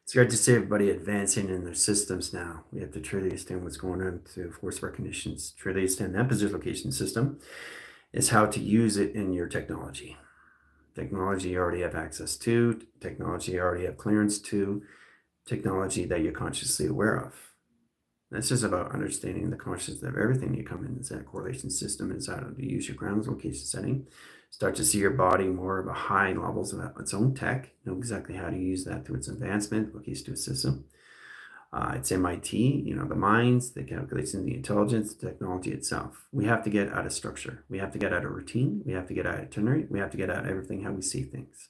It's great to see everybody advancing in their systems now. We have to truly understand what's going on to force recognitions. Truly understand the position location system is how to use it in your technology. Technology you already have access to, technology you already have clearance to, technology that you're consciously aware of. That's just about understanding the consciousness of everything you come in. Is that correlation system is how to use your ground location setting. Start to see your body more of a high levels of its own tech. Know exactly how to use that through its advancement, location to a system. It's MIT, the minds, the calculation, the intelligence, the technology itself. We have to get out of structure. We have to get out of routine. We have to get out of itinerary. We have to get out of everything, how we see things.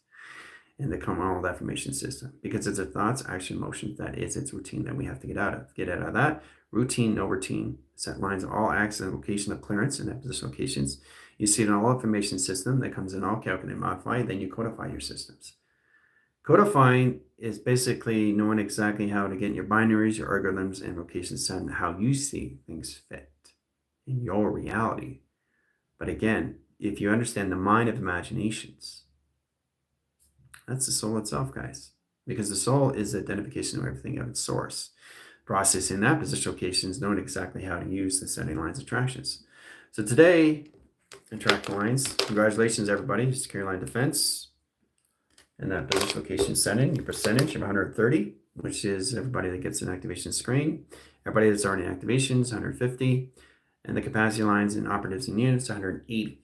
And the common affirmation system, because it's a thoughts, action, motions. That is its routine that we have to get out of. Get out of that routine, no routine. Set lines of all acts and location of clearance and position locations. You see it in all information system that comes in all calculate, modify. Then you codify your systems. Codifying is basically knowing exactly how to get your binaries, your algorithms, and location set, and how you see things fit in your reality. But again, if you understand the mind of imaginations, that's the soul itself, guys. Because the soul is the identification of everything of its source. Processing that position locations, knowing exactly how to use the setting lines attractions. So today, attract lines. Congratulations, everybody. Secure line defense. And that position location setting, your percentage of 130, which is everybody that gets an activation screen. Everybody that's already in activations, 150. And the capacity lines and operatives and units, 180.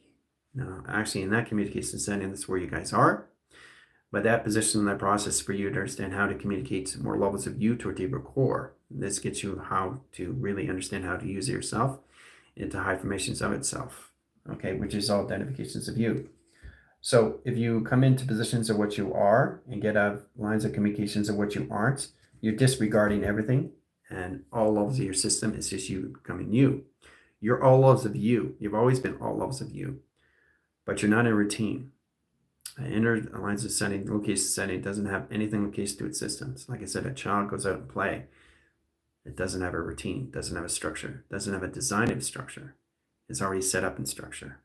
Now, actually, in that communication setting, that's where you guys are. But that position and that process for you to understand how to communicate more levels of you to a deeper core. This gets you how to really understand how to use it yourself into high formations of itself, okay, which is all identifications of you. So if you come into positions of what you are and get out of lines of communications of what you aren't, you're disregarding everything, and all levels of your system is just you becoming you. You're all levels of you. You've always been all levels of you, but you're not in routine. Inner lines of setting, location setting doesn't have anything location to its systems. Like I said, a child goes out and play. It doesn't have a routine, doesn't have a structure, doesn't have a design of structure. It's already set up in structure.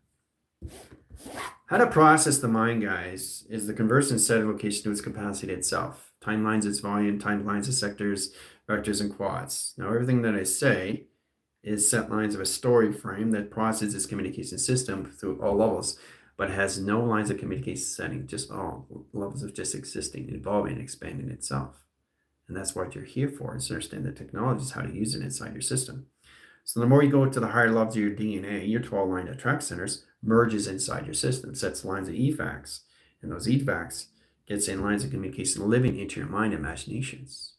How to process the mind, guys, is the conversion set of location to its capacity itself. Timelines its volume, timelines its sectors, vectors, and quads. Now, everything that I say is set lines of a story frame that processes its communication system through all levels, but has no lines of communication setting, just all levels of just existing, evolving, expanding itself. And that's what you're here for, is to understand the technology is how to use it inside your system. So the more you go to the higher levels of your DNA, your 12 line attract centers merges inside your system, sets lines of EVACs, and those EVACs gets in lines of communication living into your mind imaginations.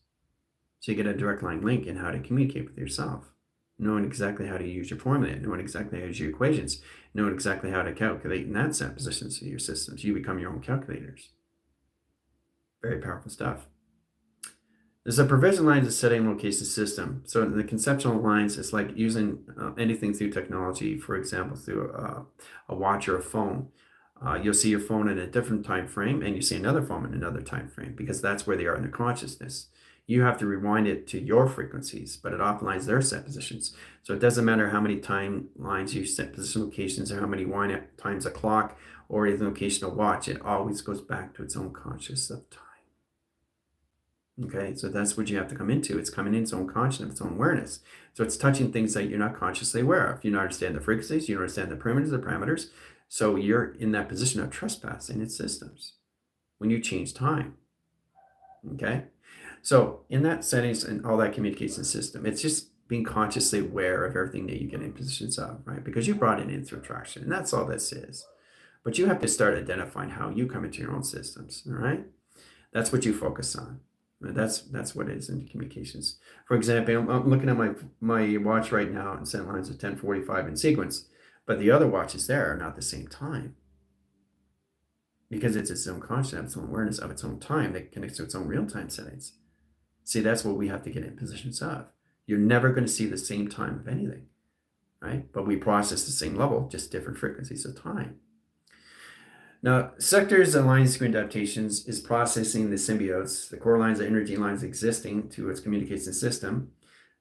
So you get a direct line link in how to communicate with yourself, knowing exactly how to use your formula, knowing exactly how to use your equations, knowing exactly how to calculate in that set positions of your systems. You become your own calculators. Very powerful stuff. There's a provision lines of setting location system. So the conceptual lines is like using anything through technology, for example, through a watch or a phone. You'll see your phone in a different time frame, and you see another phone in another time frame, because that's where they are in their consciousness. You have to rewind it to your frequencies, but it offlines their set positions. So it doesn't matter how many timelines you set position locations, or how many wind times a clock or a location of watch. It always goes back to its own conscious of time. Okay, so that's what you have to come into. It's coming in its own consciousness, its own awareness. So it's touching things that you're not consciously aware of. You don't understand the frequencies, you don't understand the parameters. So you're in that position of trespassing its systems when you change time. Okay, so in that settings and all that communication system, it's just being consciously aware of everything that you get in positions of, right? Because you brought it in through attraction, and that's all this is. But you have to start identifying how you come into your own systems, all right? That's what you focus on. That's what it is in communications. For example, I'm looking at my watch right now and set lines of 10:45 in sequence, but the other watches there are not the same time, because it's its own consciousness, its own awareness of its own time that connects to its own real-time settings. See, that's what we have to get in positions of. You're never going to see the same time of anything, right? But we process the same level, just different frequencies of time. Now, sectors and line screen adaptations is processing the symbiotes, the core lines of energy lines existing to its communication system,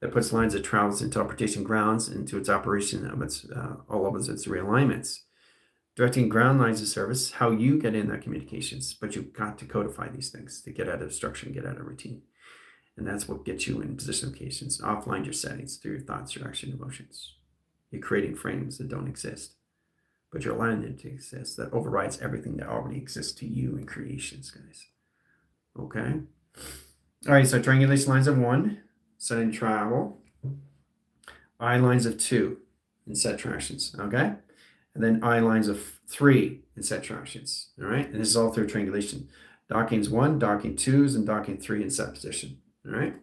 that puts lines of travels and interpretation grounds into its operation of its all of its realignments. Directing ground lines of service, how you get in that communications, but you've got to codify these things to get out of structure and get out of routine. And that's what gets you in position locations. Offline your settings through your thoughts, your action, emotions. You're creating frames that don't exist, but you're allowing them to exist. That overrides everything that already exists to you in creations, guys. Okay? All right, so triangulation lines of 1, setting travel. I lines of 2 in set tractions, okay? And then I lines of 3 in set tractions, all right? And this is all through triangulation. Dockings 1, docking 2s, and docking 3 in set position, all right?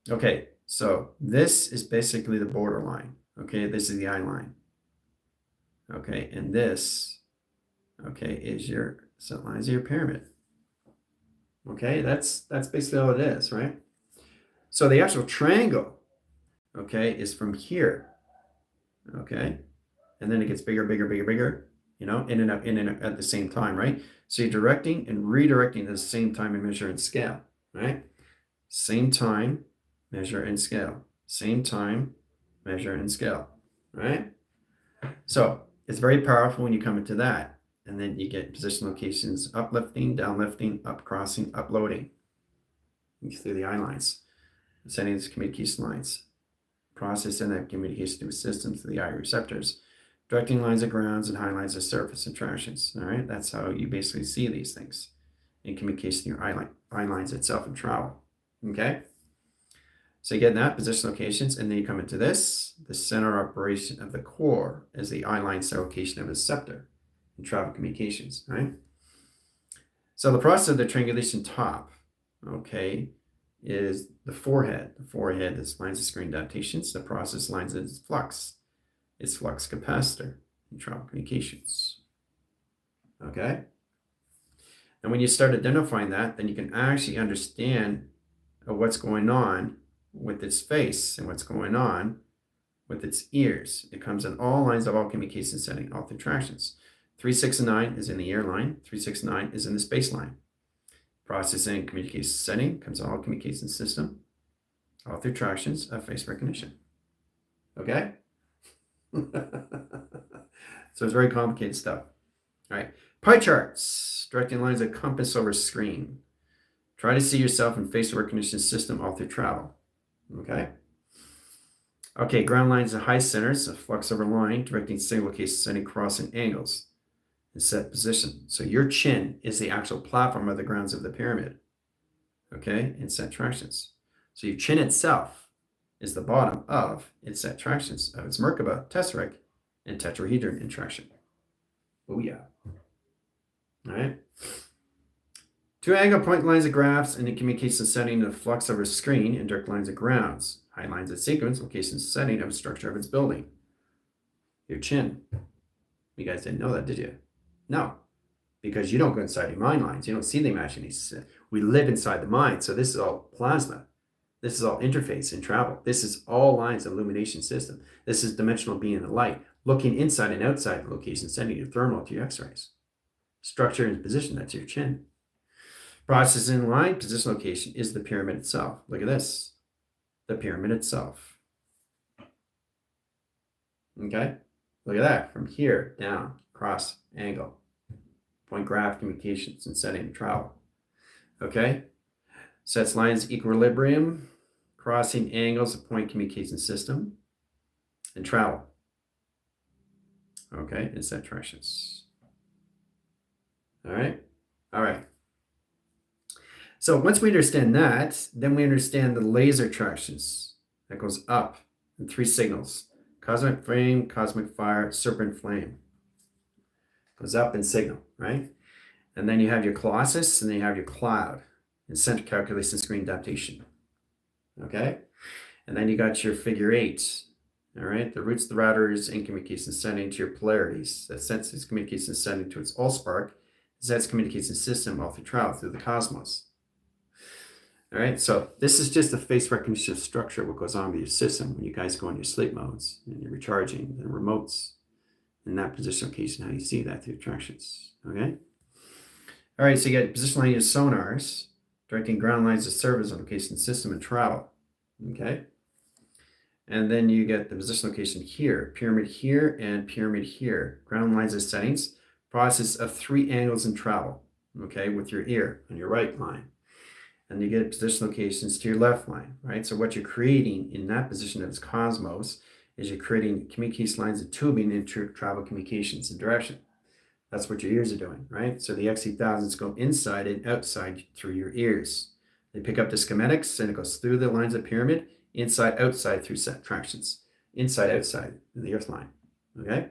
Okay, so this is basically the borderline, okay? This is the I line, okay? And this, okay, is your set lines of your pyramid, okay? That's basically all it is, right? So the actual triangle, okay, is from here, okay? And then it gets bigger, bigger, bigger, bigger, you know, in and out at the same time, right? So you're directing and redirecting at the same time and measure and scale, right? Same time, measure and scale. Same time, measure and scale, right? So it's very powerful when you come into that. And then you get position locations, uplifting, downlifting, up crossing, uploading through the eye lines, sending these communication lines, processing that communication through systems to the eye receptors, directing lines of grounds and high lines of surface interactions. All right, that's how you basically see these things in communication, your eye lines itself and travel. Okay, so you get that position locations, and then you come into this. The center operation of the core is the eye line center location of the scepter in travel communications. Right. So the process of the triangulation top, okay, is the forehead. The forehead is lines of screen adaptations. The process lines is flux. It's flux capacitor in travel communications. Okay? And when you start identifying that, then you can actually understand what's going on with its face and what's going on with its ears. It comes in all lines of all communication setting, all through tractions. 3, 6, and 9 is in the ear line. 3, 6, and 9 is in the space line. Processing communication setting comes in all communication system, all through tractions of face recognition. Okay? So it's very complicated stuff. All right. Pie charts, directing lines of compass over screen. Try to see yourself in face recognition system all through travel. Okay. Okay, ground lines of high centers, a flux over line, directing signal location setting crossing angles in set position. So your chin is the actual platform of the grounds of the pyramid. Okay, in set tractions. So your chin itself is the bottom of its set tractions of its Merkaba, tesseract, and tetrahedron interaction. Oh yeah. All right. 2 angle point lines of graphs in the communication setting of flux over screen and direct lines of grounds. High lines of sequence, location setting of structure of its building. Your chin. You guys didn't know that, did you? No. Because you don't go inside your mind lines. You don't see the imagination. We live inside the mind. So this is all plasma. This is all interface and travel. This is all lines of illumination system. This is dimensional being of light, looking inside and outside the location, sending your thermal to your x-rays. Structure and position, that's your chin. Processing line, position location is the pyramid itself. Look at this. The pyramid itself. Okay? Look at that. From here, down, cross, angle. Point graph, communications, and setting and travel. Okay? Sets lines, equilibrium, crossing angles of point communication system, and travel. Okay, and set directions. All right? All right. So once we understand that, then we understand the laser tractions. That goes up in 3 signals. Cosmic flame, cosmic fire, serpent flame. Goes up in signal, right? And then you have your colossus, and then you have your cloud. And center calculation screen adaptation. Okay? And then you got your figure 8. All right? The roots, the routers, in communication setting to your polarities. That sets its communication setting to its allspark. Sets communication system all through travel through the cosmos. All right? So this is just the face recognition structure, what goes on with your system when you guys go in your sleep modes and you're recharging the remotes in that position location, how you see that through attractions. Okay? All right, so you got position line of sonars, directing ground lines of service location system and travel. Okay? And then you get the position location here, pyramid here, and pyramid here. Ground lines of settings, process of 3 angles in travel, okay, with your ear on your right line. and you get position locations to your left line, right? So what you're creating in that position of this cosmos is you're creating communication lines of tubing into travel communications and direction. That's what your ears are doing, right? So the XC1000s go inside and outside through your ears. They pick up the schematics and it goes through the lines of pyramid, inside, outside through set tractions, inside, outside the earth line, okay?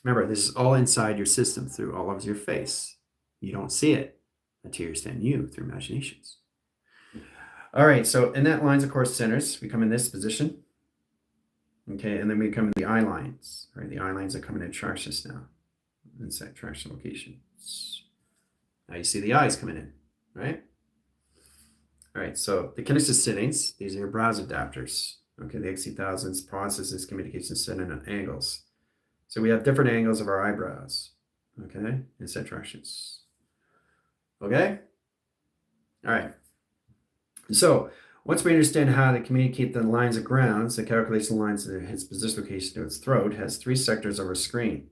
Remember, this is all inside your system through all of your face. You don't see it until you understand you through imaginations. All right, so in that lines of course centers, we come in this position, okay, and then we come in the eye lines, right? The eye lines are coming in charges now, inside traction locations. Now you see the eyes coming in, right? All right, so the kinesis settings, these are your browse adapters. Okay, the XC1000s processes communication setting on angles. So we have different angles of our eyebrows, okay, in set tractions. Okay? All right. So once we understand how to communicate the lines of grounds, the calculation lines of its position location to its throat has three sectors of our screen.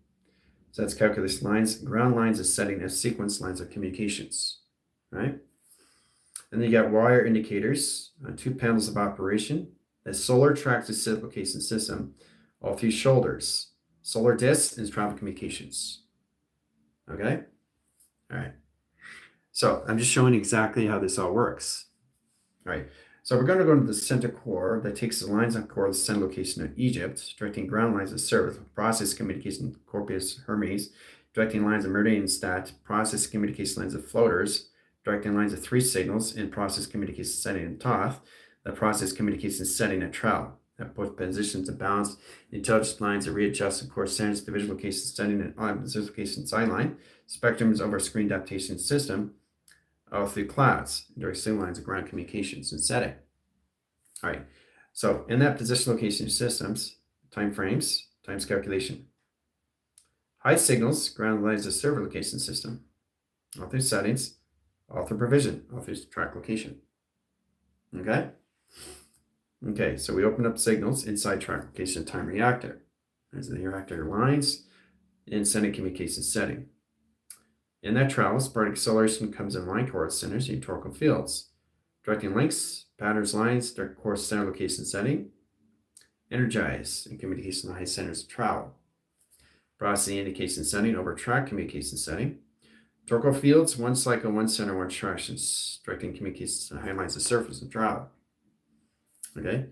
So that's calculation lines, ground lines is setting as sequence lines of communications, right? And then you got wire indicators on two panels of operation. The solar tracks the set location system, all three shoulders, solar discs, and travel communications. Okay? All right. So I'm just showing exactly how this all works. All right. So we're going to go to the center core that takes the lines of core, the center location of Egypt, directing ground lines of service, process communication Corpus Hermes, directing lines of Meridian Stat, process communication lines of floaters, directing lines of three signals, and process communication setting in Thoth, the process communication setting at Trowel. That both positions are balanced. Intelligence lines are readjusted core centers, division location setting and on position location sideline, spectrums over screen adaptation system, all through clouds, direct signal lines of ground communications and setting. All right, so in that position location systems, time frames, times calculation. High signals, ground lines of server location system, all through settings, all through provision, all through track location. Okay? Okay, so we open up signals inside track location time reactor. There's the reactor lines in sending communication setting. In that travels, part acceleration comes in line coordinate centers and torcal fields. Directing links, patterns, lines, direct course center location setting. Energize and communication high centers of travel. Processing indication setting over track communication setting. Torcal fields, one cycle, one center, one tractions. Directing communications to high lines of surface of travel. Okay,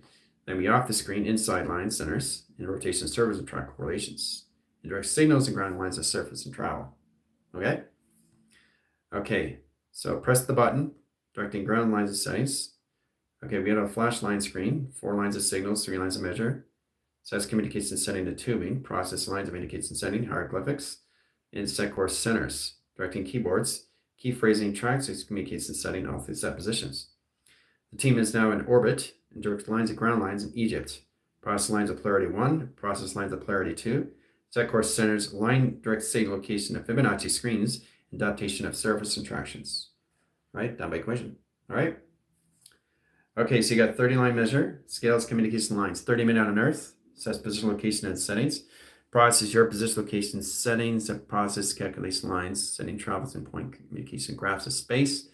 then we off the screen inside line centers in rotation servers and track correlations. Indirect signals and ground lines of surface and travel. Okay? Okay, so press the button, directing ground lines of settings. Okay, we have a flash line screen, 4 lines of signals, 3 lines of measure. Sets communication setting to tubing, process lines of indication setting, hieroglyphics, and set course centers. Directing keyboards, key phrasing tracks, its communication setting all through set positions. The team is now in orbit and directs lines of ground lines in Egypt. Process lines of polarity 1, process lines of polarity 2, set course centers, line direct signal location of Fibonacci screens, and adaptation of surface interactions. Right, done by equation. All right. Okay, so you got 30 line measure, scales communication lines, 30 minute on Earth, sets position location and settings, process your position location settings, and process calculation lines, setting travels and point communication graphs of space,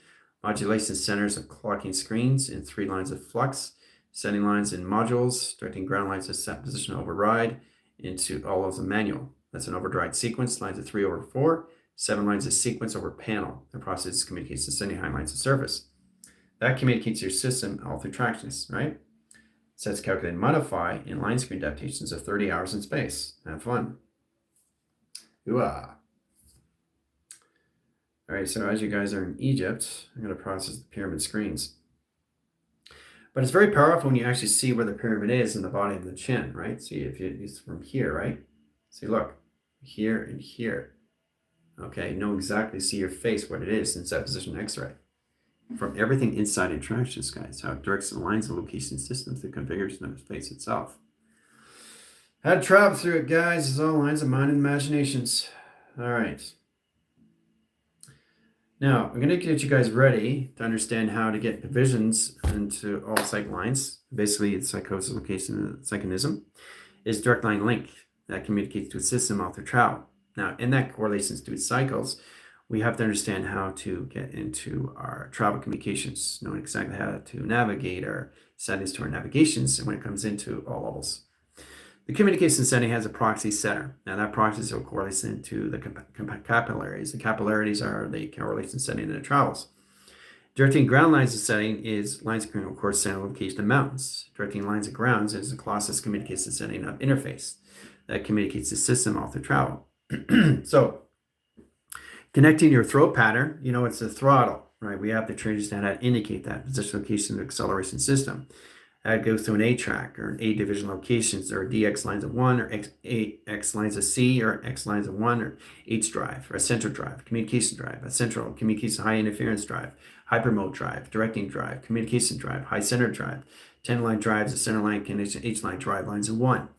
modulation centers of clocking screens, and 3 lines of flux, setting lines in modules, directing ground lines to set position override into all of the manual. That's an override sequence, lines of 3 over 4, 7 lines of sequence over panel. The process communicates to sending high lines of surface. That communicates your system all through tractions, right? Sets calculate and modify in line screen adaptations of 30 hours in space. Have fun. Ooh-ah. All right, so as you guys are in Egypt, I'm going to process the pyramid screens. But it's very powerful when you actually see where the pyramid is in the body of the chin, right? See, if it's from here, right? See, look, here and here. Okay, know exactly, see your face, what it is in set position X-ray. From everything inside interactions, guys, how it directs the lines of location systems, the configuration of the space itself. How to travel through it, guys, is all lines of mind and imaginations. All right. Now, I'm going to get you guys ready to understand how to get divisions into all cycle lines. Basically, it's psychosis, location, and psychonism is direct line link that communicates to a system all through travel. Now, in that correlations to its cycles, we have to understand how to get into our travel communications, knowing exactly how to navigate our settings to our navigations and when it comes into all levels. The communication setting has a proxy setter. Now that proxy correlates into the capillaries. The capillaries are the correlation setting in the travels. Directing ground lines of setting is lines of course center location of mountains. Directing lines of grounds is the closest communication setting of interface that communicates the system all through travel. So connecting your throat pattern, it's the throttle, right? We have the triggers that indicate that position, location, and acceleration system. That goes through an A track or an A division locations or DX lines of 1 or X lines of C or X lines of 1 or H drive or a central drive, communication drive, a central communication high interference drive, hypermode drive, directing drive, communication drive, high center drive, 10 line drives, a center line connection, H line drive lines of 1.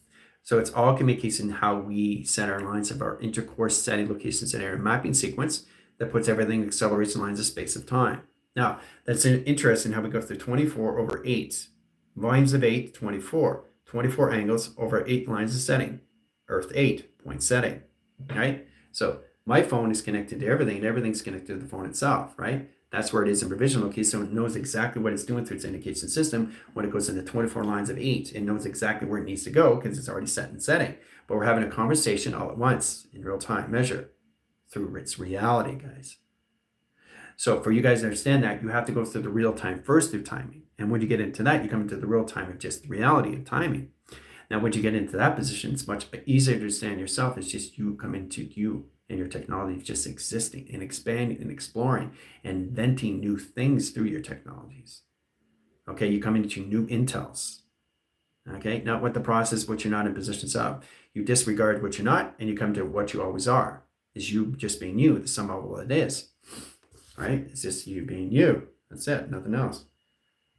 So it's all communication how we set our lines of our intercourse setting location set area mapping sequence that puts everything acceleration lines of space of time. Now, that's interesting how we go through 24 over 8. Volumes of 8, 24. 24 angles over 8 lines of setting. Earth 8, point setting, right? So my phone is connected to everything, and everything's connected to the phone itself, right? That's where it is in provisional location, so it knows exactly what it's doing through its indication system. When it goes into 24 lines of 8, it knows exactly where it needs to go because it's already set in setting. But we're having a conversation all at once in real time measure through its reality, guys. So for you guys to understand that, you have to go through the real time first through timing. And when you get into that, you come into the real time of just the reality of timing. Now, once you get into that position, it's much easier to understand yourself. It's just you come into you and your technology just existing and expanding and exploring and inventing new things through your technologies. Okay, you come into new intels. Okay, not what the process, what you're not in positions of. You disregard what you're not and you come to what you always are. Is you just being you, the sum of all it is. Right? It's just you being you. That's it, nothing else.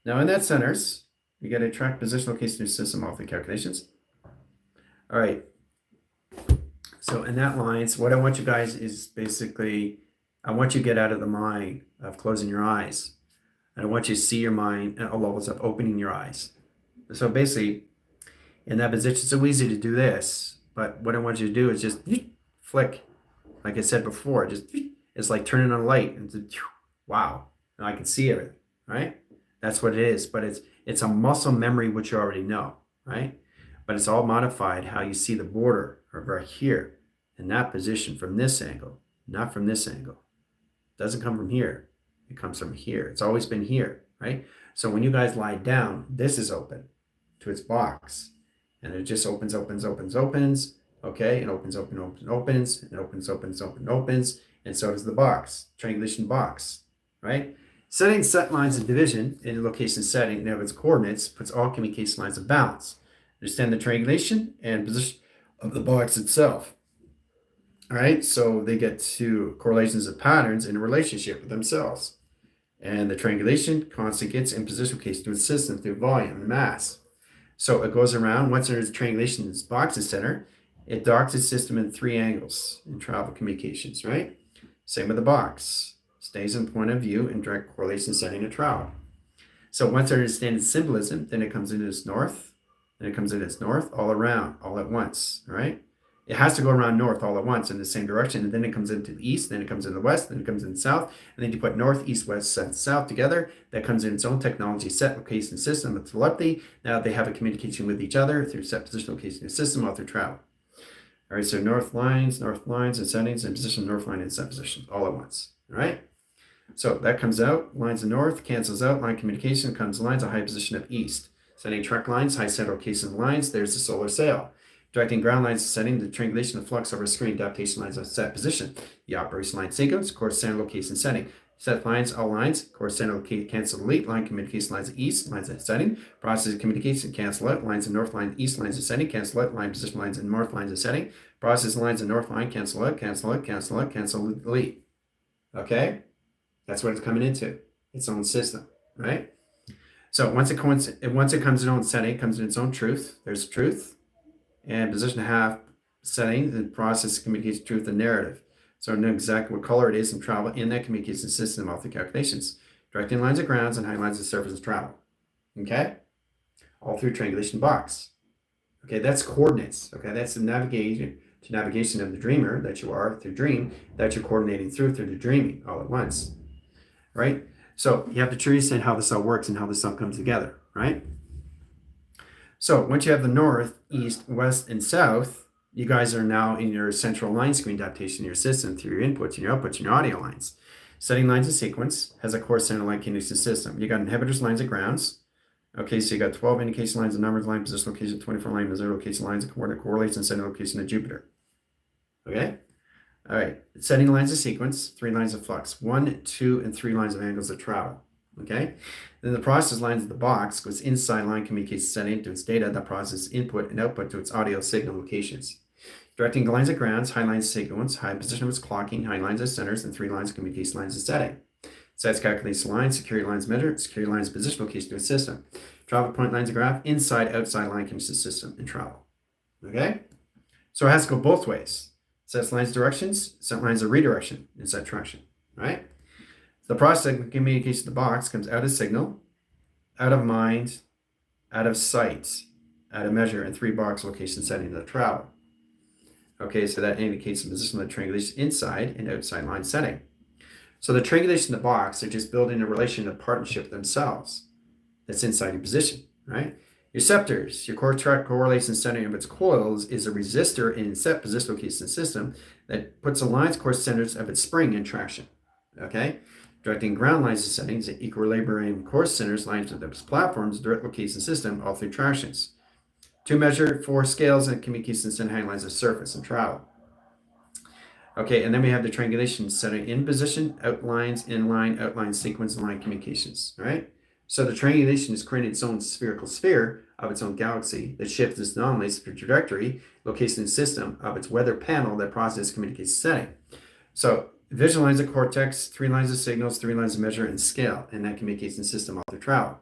Now in that centers, you got to track position, location, and system off the calculations. All right. So in that lines, what I want you guys is basically, I want you to get out of the mind of closing your eyes. And I want you to see your mind at all levels of opening your eyes. So basically, in that position, it's so easy to do this, but what I want you to do is just flick. Like I said before, it's like turning on a light and wow, now I can see everything, right? That's what it is, but it's a muscle memory which you already know, right? But it's all modified how you see the border right here in that position from this angle, not from this angle. It doesn't come from here. It comes from here. It's always been here, right? So when you guys lie down, this is open to its box. And it just opens, okay? It opens, opens, and opens, and so does the box, triangulation box, right? Setting set lines of division in a location setting of its coordinates puts all communication lines of balance. Understand the triangulation and position of the box itself. All right, so they get to correlations of patterns in a relationship with themselves. And the triangulation constant gets in position location to its system through volume and mass. So it goes around, once there's triangulation in its box's center, it docks its system in 3 angles in travel communications, right? Same with the box. Stays in point of view in direct correlation setting to travel. So once I understand its symbolism, then it comes into its north, then it comes into its north all around, all at once, all right? It has to go around north all at once in the same direction, and then it comes into the east, then it comes into the west, then it comes into the south, and then you put north, east, west, south together. That comes in its own technology set location system of telepathy. Now they have a communication with each other through set position location system all through travel. All right, so north lines, and settings, and position, north line, and set position all at once. All right, so that comes out, lines of north, cancels out, line communication, comes lines, a high position of east. Setting track lines, high center location lines, there's the solar sail. Directing ground lines, setting the triangulation of flux over screen, adaptation lines of set position. The operation line sequence, course center location setting. Set lines, all lines, course center cancel delete, line communication lines of east, lines of setting. Process of communication, cancel out, lines of north line, east lines of setting, cancel out, line position lines of north lines of setting. Process lines of north line, cancel out, cancel out, cancel out, cancel delete. Okay? That's what it's coming into, its own system, right? So once it comes in its own setting, it comes in its own truth. There's truth. And position half setting, the process communicates truth and narrative. So I know exactly what color it is in travel in that communication system of the calculations. Directing lines of grounds and high lines of surface of travel. Okay? All through triangulation box. Okay, that's coordinates. Okay, that's the navigation. to navigation of the dreamer that you are through dream, that you're coordinating through the dreaming all at once, right? So you have to truly understand how this all works and how this all comes together, right? So once you have the north, east, west, and south, you guys are now in your central line screen adaptation in your system through your inputs and your outputs and your audio lines. Setting lines of sequence has a core center line communication system. You got inhibitors, lines, and grounds. Okay, so you got 12 indication lines, and numbers, line, position, location, 24 line, and 0 location lines, and coordinate correlates, and center location of Jupiter. Okay? All right. Setting lines of sequence, 3 lines of flux, 1, 2, and 3 lines of angles of travel. Okay? Then the process lines of the box goes inside line communicates setting to its data that processes input and output to its audio signal locations. Directing the lines of grounds, high lines of sequence, high position of its clocking, high lines of centers, and 3 lines of communication lines of setting. Sets calculates lines, security lines measure, security lines position location to a system. Travel point lines of graph, inside, outside line communication system, and travel. Okay? So it has to go both ways. Sets lines of directions, set lines of redirection, and set traction. Right? The process of communication to the box comes out of signal, out of mind, out of sight, out of measure, and 3 box location setting of the travel. Okay, so that indicates the position of the triangulation inside and outside line setting. So the triangulation in the box are just building a relation of partnership themselves that's inside your position, right? Your scepters, your core track correlation setting of its coils is a resistor in set position location system that puts the lines core centers of its spring in traction, okay? Directing ground lines to settings and equilibrium core centers lines of its platforms, direct location system, all through tractions. To measure 4 scales and communications and hang lines of surface and travel. Okay, and then we have the triangulation setting in position, outlines, inline, outline, sequence, and line communications, right? So the triangulation is creating its own spherical sphere of its own galaxy that shifts its anomalies for trajectory, location, and system of its weather panel that processes communication setting. So visual lines of cortex, 3 lines of signals, 3 lines of measure, and scale, and that communication system all through travel.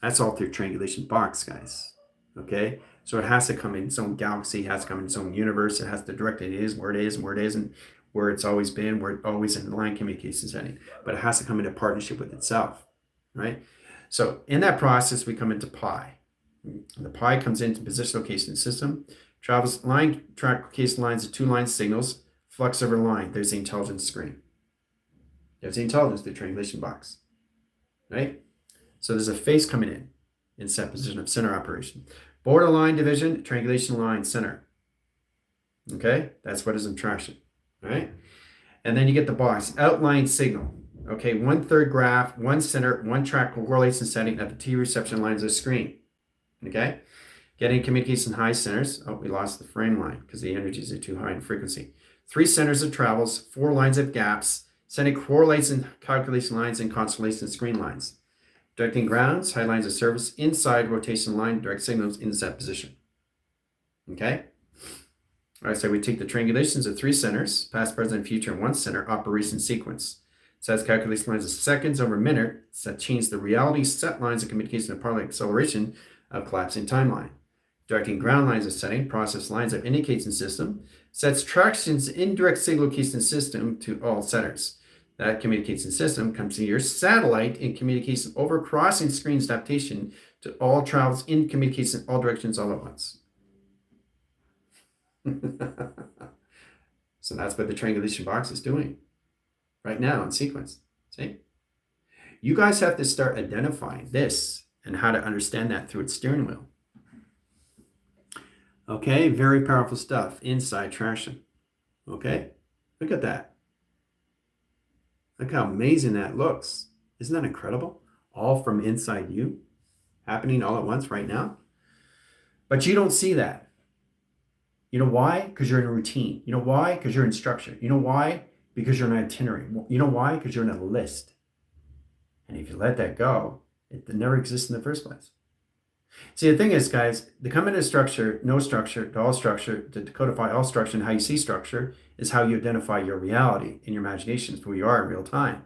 That's all through triangulation box, guys. Okay, so it has to come in its own galaxy, it has to come in its own universe, it has to direct it is, where it is, and where it isn't, where it's always been, where it's always in the line communication setting, but it has to come into partnership with itself, right? So in that process, we come into pi. The pi comes into position location system, travels line track location lines of 2 line signals, flux over line. There's the intelligence screen. There's the intelligence, the triangulation box, right? So there's a face coming in set position of center operation. Borderline division, triangulation line, center. Okay, that's what is in traction, right? And then you get the box, outline signal. Okay, 1/3 graph, 1 center, 1 track correlation setting at the T reception lines of the screen. Okay, getting communication high centers. Oh, we lost the frame line because the energies are too high in frequency. 3 centers of travels, 4 lines of gaps, sending correlation calculation lines and constellation screen lines. Directing grounds, high lines of service, inside rotation line, direct signals in set position. Okay? All right, so we take the triangulations of 3 centers, past, present, future, and 1 center, operation sequence. Sets calculation lines of seconds over minutes that change the reality set lines of communication and parallel acceleration of collapsing timeline. Directing ground lines of setting, process lines of indication system, sets tractions indirect signal location system to all centers. That communication system comes to your satellite in communication over crossing screens adaptation to all travels in communication all directions all at once. So that's what the triangulation box is doing right now in sequence. See? You guys have to start identifying this and how to understand that through its steering wheel. Okay, very powerful stuff. Inside traction. Okay, look at that. Look how amazing that looks. Isn't that incredible? All from inside you, happening all at once right now. But you don't see that. You know why? Because you're in a routine. You know why? Because you're in structure. You know why? Because you're in an itinerary. You know why? Because you're in a list. And if you let that go, it never exists in the first place. See, the thing is, guys, to come into structure, no structure, to all structure, to codify all structure and how you see structure is how you identify your reality in your imagination, who you are in real time.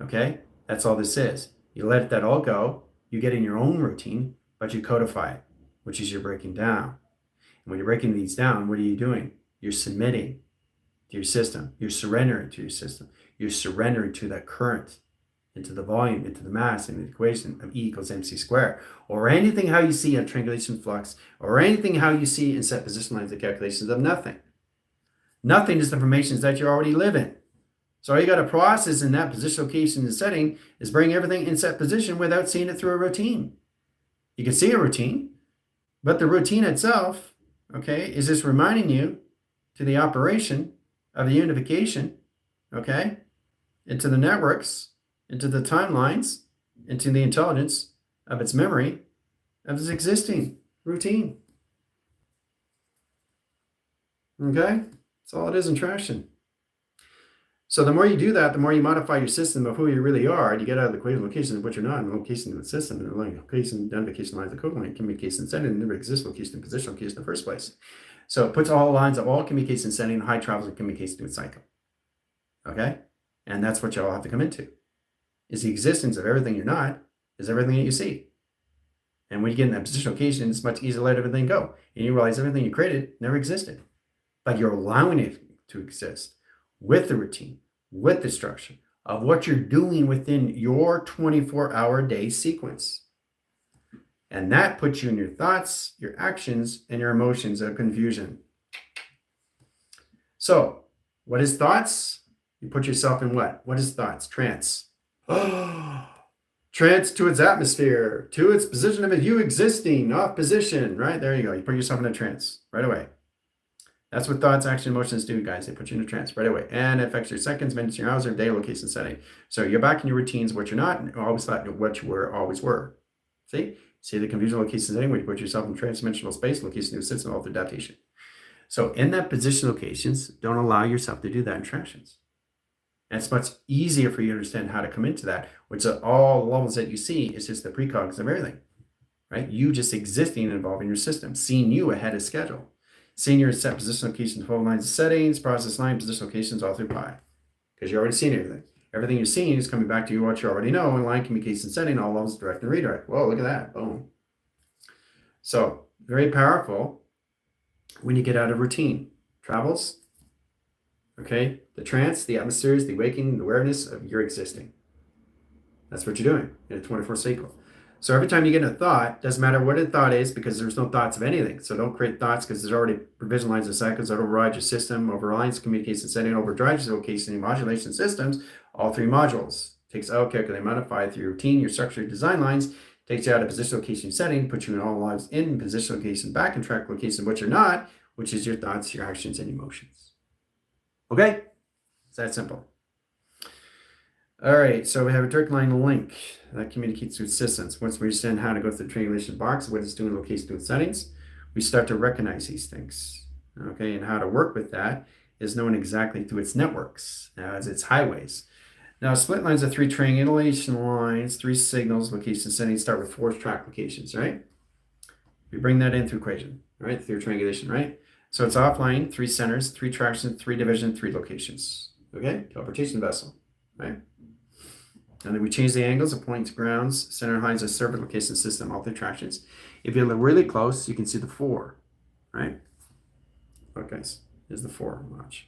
Okay? That's all this is. You let that all go, you get in your own routine, but you codify it, which is you're breaking down. And when you're breaking these down, what are you doing? You're submitting to your system. You're surrendering to your system. You're surrendering to that current into the volume, into the mass, into the equation of E equals mc squared, or anything how you see a triangulation flux, or anything how you see in set position lines, the calculations of nothing. Nothing is the formations that you already live in. So all you got to process in that position, location, and setting is bring everything in set position without seeing it through a routine. You can see a routine, but the routine itself, okay, is just reminding you to the operation of the unification, okay, into the networks, into the timelines, into the intelligence of its memory, of its existing routine. Okay? That's all it is in traction. So the more you do that, the more you modify your system of who you really are, and you get out of the equation location of what you're not, and the location of the system, and the location, identification lines, equivalent, communication setting, and never exists location and position location in the first place. So it puts all lines of all communication setting, high travels and communication to its cycle. Okay? And that's what you all have to come into. Is the existence of everything you're not, is everything that you see. And when you get in that position location, it's much easier to let everything go. And you realize everything you created never existed. But you're allowing it to exist with the routine, with the structure of what you're doing within your 24-hour day sequence. And that puts you in your thoughts, your actions, and your emotions of confusion. So, what is thoughts? You put yourself in what? What is thoughts? Trance. Trance to its atmosphere, to its position of you existing, off position, right? There you go. You put yourself in a trance right away. That's what thoughts, action, emotions do, guys. They put you in a trance right away. And it affects your seconds, minutes, your hours, your day, location, setting. So you're back in your routines, what you're not, and always thought what you were, always were. See? See the confusion, location, setting, where you put yourself in trans-dimensional space, location, new system, altered adaptation. So in that position locations, don't allow yourself to do that in tractions. And it's much easier for you to understand how to come into that, which at all levels that you see is just the precogs of everything, right? You just existing and involving your system, seeing you ahead of schedule. Seeing your set position location, 12 lines of settings, process line, position locations, all through pi. Because you're already seeing everything. Everything you're seeing is coming back to you what you already know in line, communication, setting, all levels, direct and redirect. Whoa, look at that. Boom. So, very powerful when you get out of routine. Travels, okay? The trance, the atmospheres, the awakening, the awareness of your existing. That's what you're doing in a 24 cycle. So every time you get a thought, doesn't matter what a thought is, because there's no thoughts of anything. So don't create thoughts, because there's already provision lines of cycles that override your system, overrides communication setting, overdrives your location and modulation systems, all three modules. Takes out, calculate, modify through your routine, your structure, your design lines, takes you out of position location setting, puts you in all lives in position location, back and track location, what you're not, which is your thoughts, your actions, and emotions. Okay? It's that simple. All right, so we have a direct line link that communicates with systems. Once we understand how to go through the triangulation box, what it's doing, location, doing settings, we start to recognize these things. Okay, and how to work with that is known exactly through its networks, as its highways. Now, split lines are three triangulation lines, three signals, location settings, start with four track locations, right? We bring that in through equation, right? Through triangulation, right? So it's offline, three centers, three tractions, three division, three locations. Okay, teleportation vessel, right? And then we change the angles of points, grounds, center lines, of server location system, all the attractions. If you look really close, you can see the four, right? Look, guys, here's the four. Watch.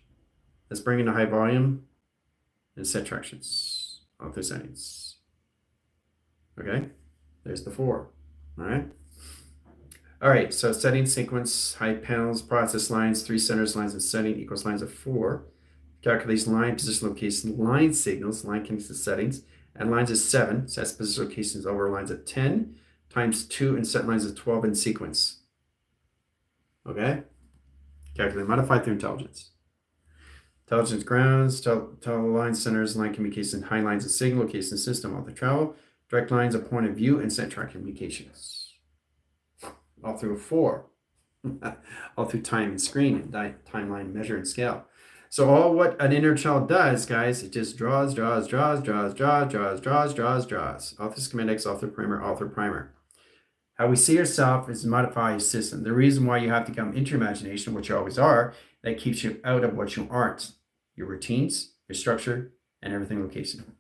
Let's bring in the high volume and set tractions, all the settings. Okay, there's the four. All right. All right, so setting sequence, high panels, process lines, three centers, lines of setting equals lines of four. Calculation line, position location, line signals, line connects to settings. And lines of 7, sets position locations over lines of 10 times 2 and set lines of 12 in sequence. Okay? Calculate, modify through intelligence. Intelligence grounds, tell line centers, line communication, high lines of signal, location system, all the travel, direct lines of point of view, and set track communications. All through 4. All through time and screen, and timeline, measure, and scale. So all what an inner child does, guys, it just draws, all through schematics, all through primer. How we see ourselves is modify your system. The reason why you have to come into your imagination, which you always are, that keeps you out of what you aren't. Your routines, your structure, and everything location.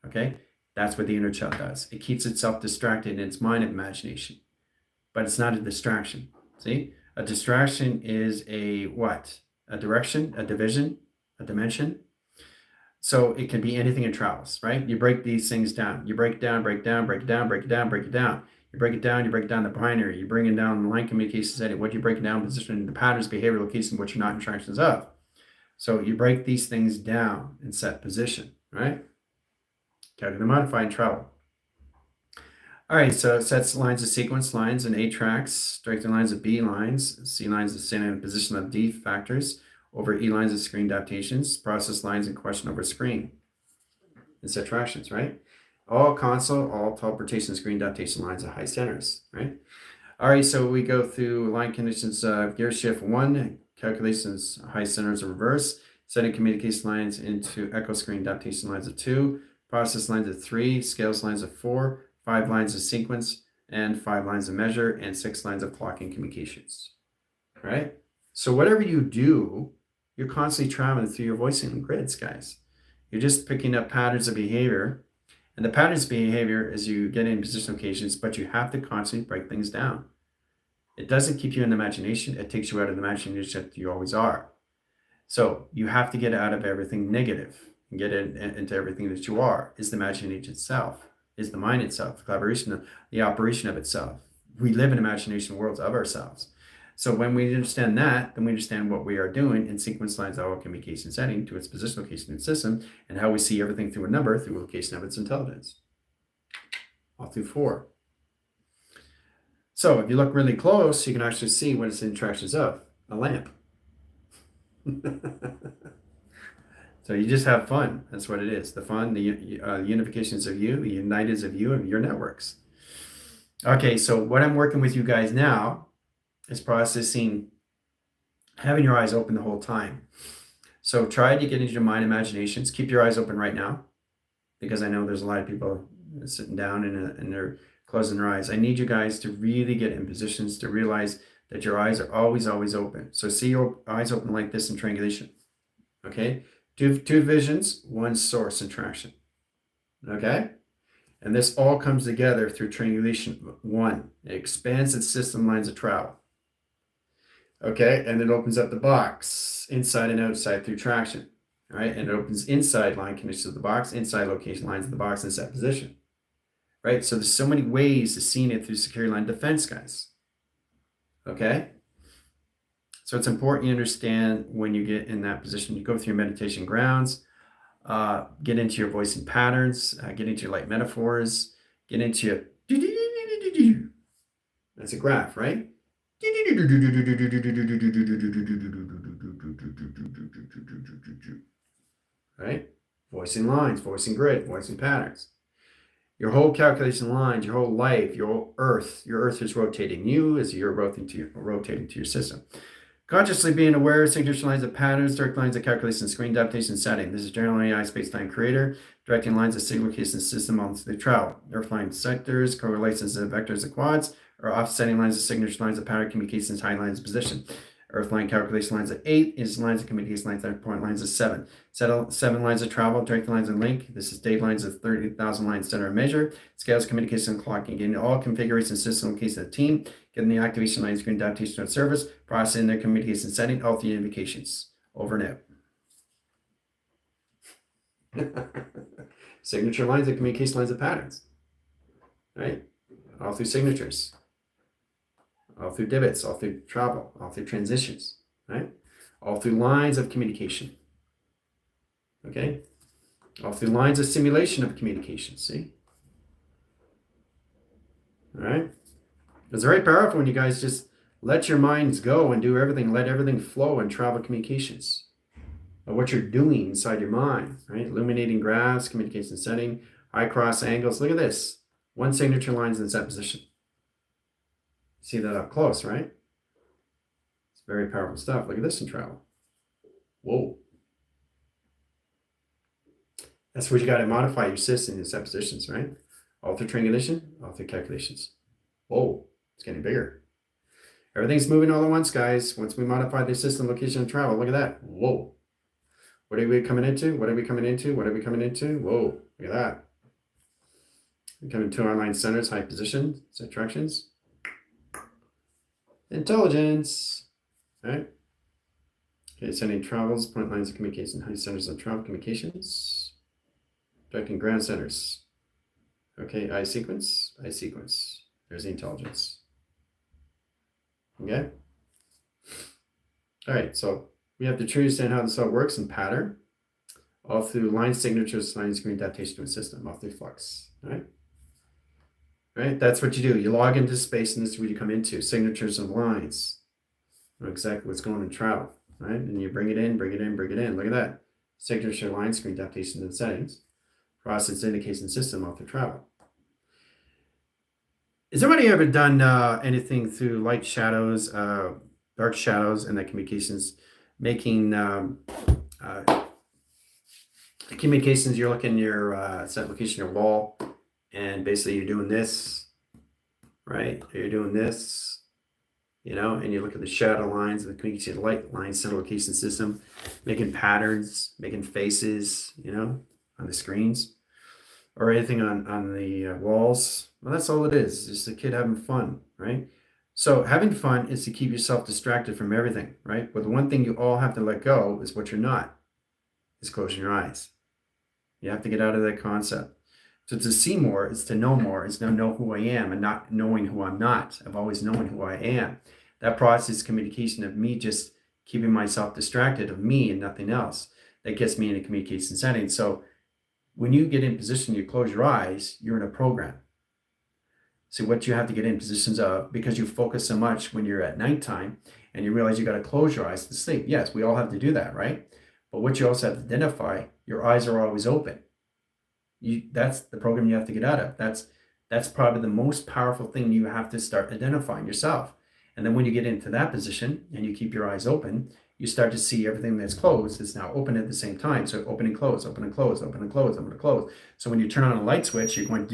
Okay? That's what the inner child does. It keeps itself distracted in its mind and imagination. But it's not a distraction. See? A distraction is a what? A direction, a division, a dimension. So it can be anything in travels, right? You break these things down. You break it down, break it down, break it down, break it down, break it down. You break it down, you break down the binary, you bring it down the line communication setting. What you break it down, position, the patterns, behavior, location, what you're not interactions of. So you break these things down and set position, right? Calculate, modify, and travel. All right, so it sets lines of sequence, lines and A tracks, directing lines of B lines, C lines of standing in position of D factors over E lines of screen adaptations, process lines in question over screen. And set tractions, right? All console, all teleportation screen adaptation lines of high centers, right? All right, so we go through line conditions, gear shift 1, calculations, high centers of reverse, setting communication lines into echo screen adaptation lines of 2, process lines of 3, scales lines of 4, 5 lines of sequence, and 5 lines of measure, and 6 lines of clocking communications, right? So whatever you do, you're constantly traveling through your voicing grids, guys. You're just picking up patterns of behavior. And the patterns of behavior is you get in position locations, but you have to constantly break things down. It doesn't keep you in the imagination. It takes you out of the imagination that you always are. So you have to get out of everything negative and get it into everything that you are. Is the imagination itself, is the mind itself, the collaboration, the operation of itself. We live in imagination worlds of ourselves. So when we understand that, then we understand what we are doing in sequence lines of our communication setting to its position, location, and system, and how we see everything through a number through a location of its intelligence. All through 4. So if you look really close, you can actually see what its interactions of a lamp. So you just have fun. That's what it is. The fun, the unifications of you, the uniteds of you and your networks. Okay, so what I'm working with you guys now is processing, having your eyes open the whole time. So try to get into your mind imaginations. Keep your eyes open right now, because I know there's a lot of people sitting down and they're closing their eyes. I need you guys to really get in positions to realize that your eyes are always, always open. So see your eyes open like this in triangulation. Okay? Two visions, one source interaction. Okay? And this all comes together through triangulation 1. It expands its system lines of travel. Okay? And it opens up the box, inside and outside through traction. All right? And it opens inside line conditions of the box, inside location lines of the box, and set position. Right? So there's so many ways to seeing it through security line defense, guys. Okay? So it's important you understand when you get in that position, you go through your meditation grounds, get into your voicing patterns, get into your light metaphors, get into your, that's a graph, right? Right? Voicing lines, voicing grid, voicing patterns. Your whole calculation lines, your whole life, your earth is rotating you as you're rotating to your system. Consciously being aware, signature lines of patterns, direct lines of calculation, screen adaptation setting. This is general AI space-time creator, directing lines of signal location system on the travel. Earth line sectors, correlations of vectors of quads, or offsetting lines of signature lines of pattern communications, high lines of position. Earth line calculation lines of 8 is lines of communication lines that point lines of 7. 7 lines of travel, direct lines of link. This is date lines of 30,000 lines center of measure. Scales, communication, clocking. Getting all configuration system location of the team. Getting the activation lines, screen adaptation of service. Processing their communication setting. All the indications. Over and out. Signature lines and communication lines of patterns. Right? All through signatures. All through divots, all through travel, all through transitions, right? All through lines of communication, okay? All through lines of simulation of communication, see? All right? It's very powerful when you guys just let your minds go and do everything, let everything flow and travel communications of what you're doing inside your mind, right? Illuminating graphs, communication setting, high cross angles. Look at this. 1 signature lines in set position. See that up close, right? It's very powerful stuff. Look at this in travel. Whoa. That's where you got to modify your system in set positions, right? All through triangulation, all through calculations. Whoa, it's getting bigger. Everything's moving all at once, guys. Once we modify the system, location, and travel, look at that. Whoa. What are we coming into? What are we coming into? What are we coming into? Whoa, look at that. We come into our line centers, high position, set directions. Intelligence, right? Okay, sending travels, point lines of communication, high centers of travel communications. Directing ground centers. Okay, I sequence. There's the intelligence. Okay. All right, so we have to truly understand how this all works in pattern, all through line signatures, line screen adaptation to a system, all through flux. All right. Right, that's what you do. You log into space, and this is where you come into signatures and lines. Know exactly what's going on in travel, right? And you bring it in. Look at that. Signature line screen adaptation and settings. Process indication system off the travel. Has anybody ever done anything through light shadows, dark shadows, and the communications, making communications? You're looking your set location, your wall, and basically you're doing this, right? You're doing this, you know, and you look at the shadow lines and the communication light lines, center location system, making patterns, making faces, you know, on the screens. Or anything on the walls. Well, that's all it is. It's just a kid having fun, right? So having fun is to keep yourself distracted from everything, right? But the one thing you all have to let go is what you're not, is closing your eyes. You have to get out of that concept. So to see more is to know more, is to know who I am and not knowing who I'm not. I've always known who I am. That process communication of me just keeping myself distracted of me and nothing else. That gets me into communication settings. So when you get in position, you close your eyes, you're in a program. See what you have to get in positions of, because you focus so much when you're at nighttime and you realize you got to close your eyes to sleep. Yes, we all have to do that, right? But what you also have to identify, your eyes are always open. That's the program you have to get out of. That's probably the most powerful thing you have to start identifying yourself. And then when you get into that position and you keep your eyes open, you start to see everything that's closed is now open at the same time. So open and close, open and close, open and close, open and close. So when you turn on a light switch, you're going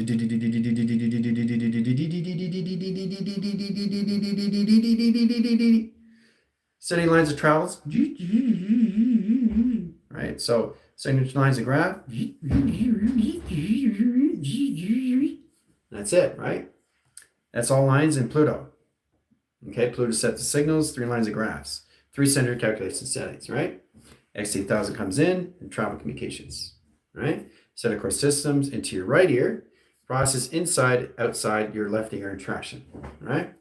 setting lines of travels, right? So signature lines of graph, that's it, right? That's all lines in Pluto. Okay, Pluto sets the signals, 3 lines of graphs. 3 centered calculation settings, right? XT1000 comes in and travel communications, right? Set of course systems into your right ear, process inside, outside your left ear and traction, right?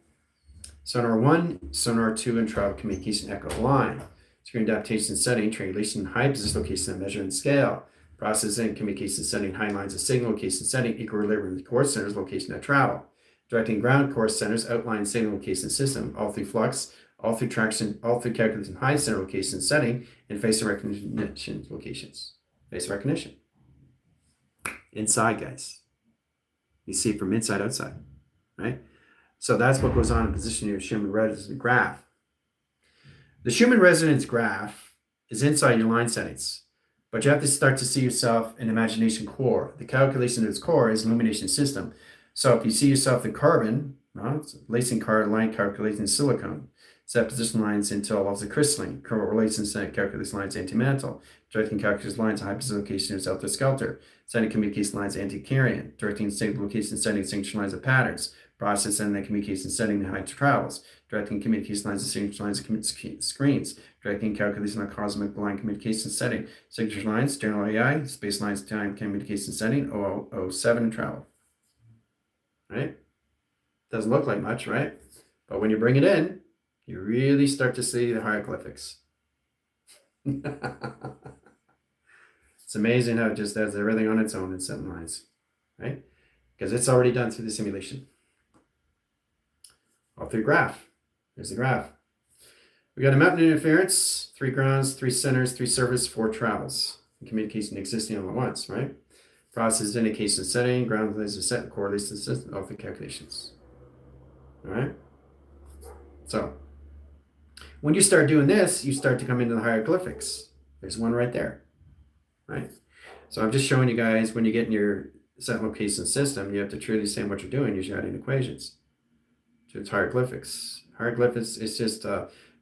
Sonar 1, sonar 2, and travel communication echo line. Screen adaptation setting, triangulation, high position location and measure and scale. Processing communication setting, high lines of signal location setting, equilibrium course centers, location of travel. Directing ground course centers, outline signal location system, all through flux, all through traction, all through calculation, high center location setting, and face recognition locations. Face recognition. Inside, guys. You see it from inside outside, right? So that's what goes on in position of your Schumann resonance graph. The Schumann resonance graph is inside your line settings, but you have to start to see yourself in imagination core. The calculation of its core is illumination system. So if you see yourself in carbon, well, it's lacing card line calculating silicone. Set position lines into levels of crystalline. Correlation set calculation lines anti-mantle. Directing calculation lines high position location is helter skelter. Setting communication lines anti-carrion. Directing signal location setting signature lines of patterns. Process and the communication setting high travels. Directing communication lines and signature lines of screens. Directing calculation on cosmic line communication setting. Signature lines, general AI, space lines time communication setting, 0007 and travel. Right? Doesn't look like much, right? But when you bring it in, you really start to see the hieroglyphics. It's amazing how it just does everything on its own in 7 lines, right? Because it's already done through the simulation. All through graph. Here's the graph. We got a mountain interference, 3 grounds, 3 centers, 3 service, 4 travels. Communication existing all at once, right? Process indication setting, ground laser set, correlation system, all the calculations. All right? So, when you start doing this, you start to come into the hieroglyphics. There's one right there, right? So I'm just showing you guys when you get in your set location system, you have to truly understand what you're doing. You're adding equations to its hieroglyphics. Hieroglyphics is just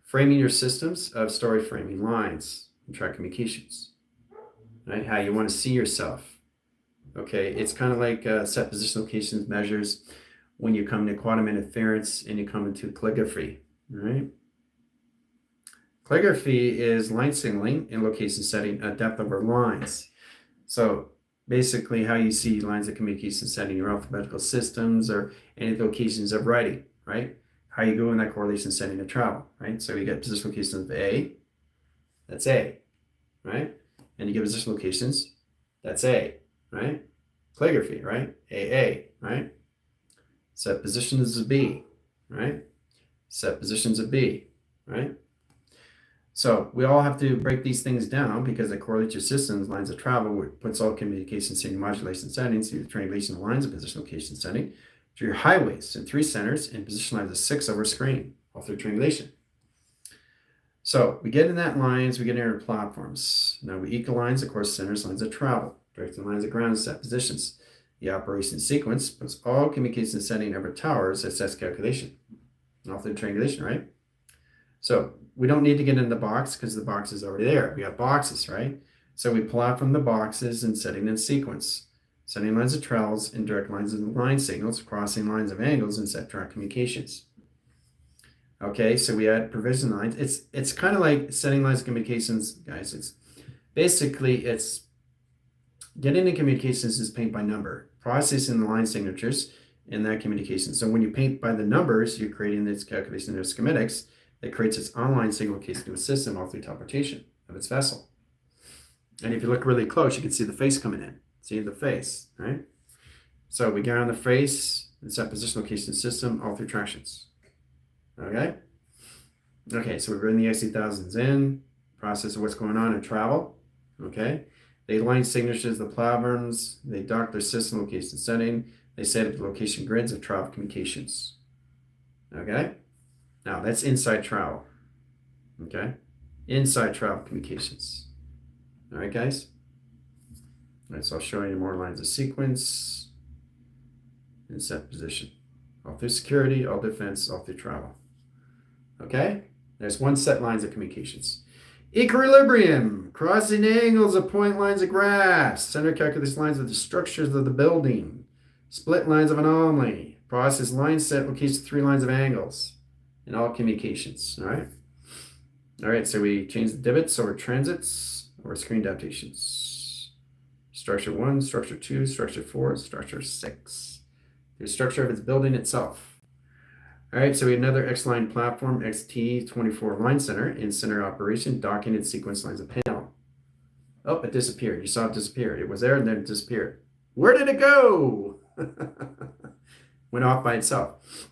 framing your systems of story framing lines and track communications, right? How you want to see yourself. Okay, it's kind of like set position locations measures when you come to quantum interference and you come into calligraphy, right? Calligraphy is line signaling in location setting a depth over lines. So basically how you see lines of communication setting your alphabetical systems or any locations of writing, right? How you go in that correlation setting of travel, right? So you get position locations of A, that's A, right? And you get position locations, that's A, right? Calligraphy, right? AA, right? Set positions of B, right? Set positions of B, right? So we all have to break these things down because they correlate your systems, lines of travel, which puts all communication setting modulation settings through the triangulation of lines of position location setting to your highways in 3 centers and position lines of 6 over screen, all through triangulation. So we get in that lines, we get in our platforms. Now we equalize, of course, centers, lines of travel, directing lines of ground, set positions. The operation sequence puts all communication setting over towers as sets calculation, all through triangulation, right? So we don't need to get in the box because the box is already there. We have boxes, right? So we pull out from the boxes and setting in sequence, setting lines of travels and direct lines of line signals, crossing lines of angles, and set track communications. Okay, so we add provision lines. It's kind of like setting lines of communications, guys. It's basically getting the communications is paint by number, processing the line signatures in that communication. So when you paint by the numbers, you're creating this calculation of schematics that creates its online signal case to a system all through teleportation of its vessel. And if you look really close, you can see the face coming in. See the face, right? So we get on the face, and set position location system all through tractions. Okay? Okay, so we bring the IC1000s in, process of what's going on in travel. Okay? They line signatures the platforms, they dock their system location setting, they set up the location grids of travel communications. Okay? Now that's inside travel. Okay? Inside travel communications. All right, guys? All right, so I'll show you more lines of sequence and set position. All through security, all defense, all through travel. Okay? There's one set lines of communications. Equilibrium, crossing angles of point lines of graphs, center calculus lines of the structures of the building, split lines of anomaly, process line set locations 3 lines of angles in all communications. All right? All right, so we change the divots over transits or screen adaptations. Structure 1, structure 2, structure 4, structure 6. The structure of its building itself. All right, so we have another X-line platform, XT24 line center in center operation, docking and sequence lines of panel. Oh, it disappeared. You saw it disappear. It was there and then it disappeared. Where did it go? Went off by itself.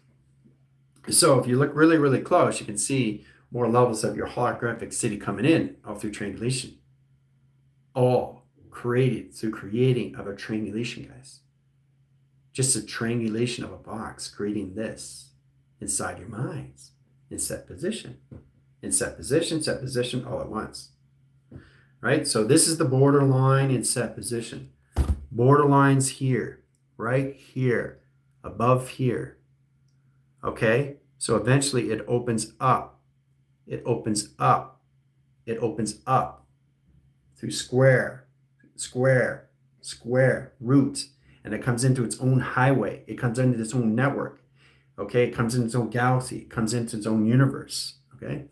So if you look really, really close, you can see more levels of your holographic city coming in all through triangulation. All created through creating of a triangulation, guys. Just a triangulation of a box, creating this inside your minds in set position, set position all at once, right? So this is the borderline in set position. Borderlines here, right here, above here, okay? So eventually it opens up. It opens up. It opens up through square, square, square, root, and it comes into its own highway. It comes into its own network. Okay, it comes into its own galaxy. It comes into its own universe. Okay,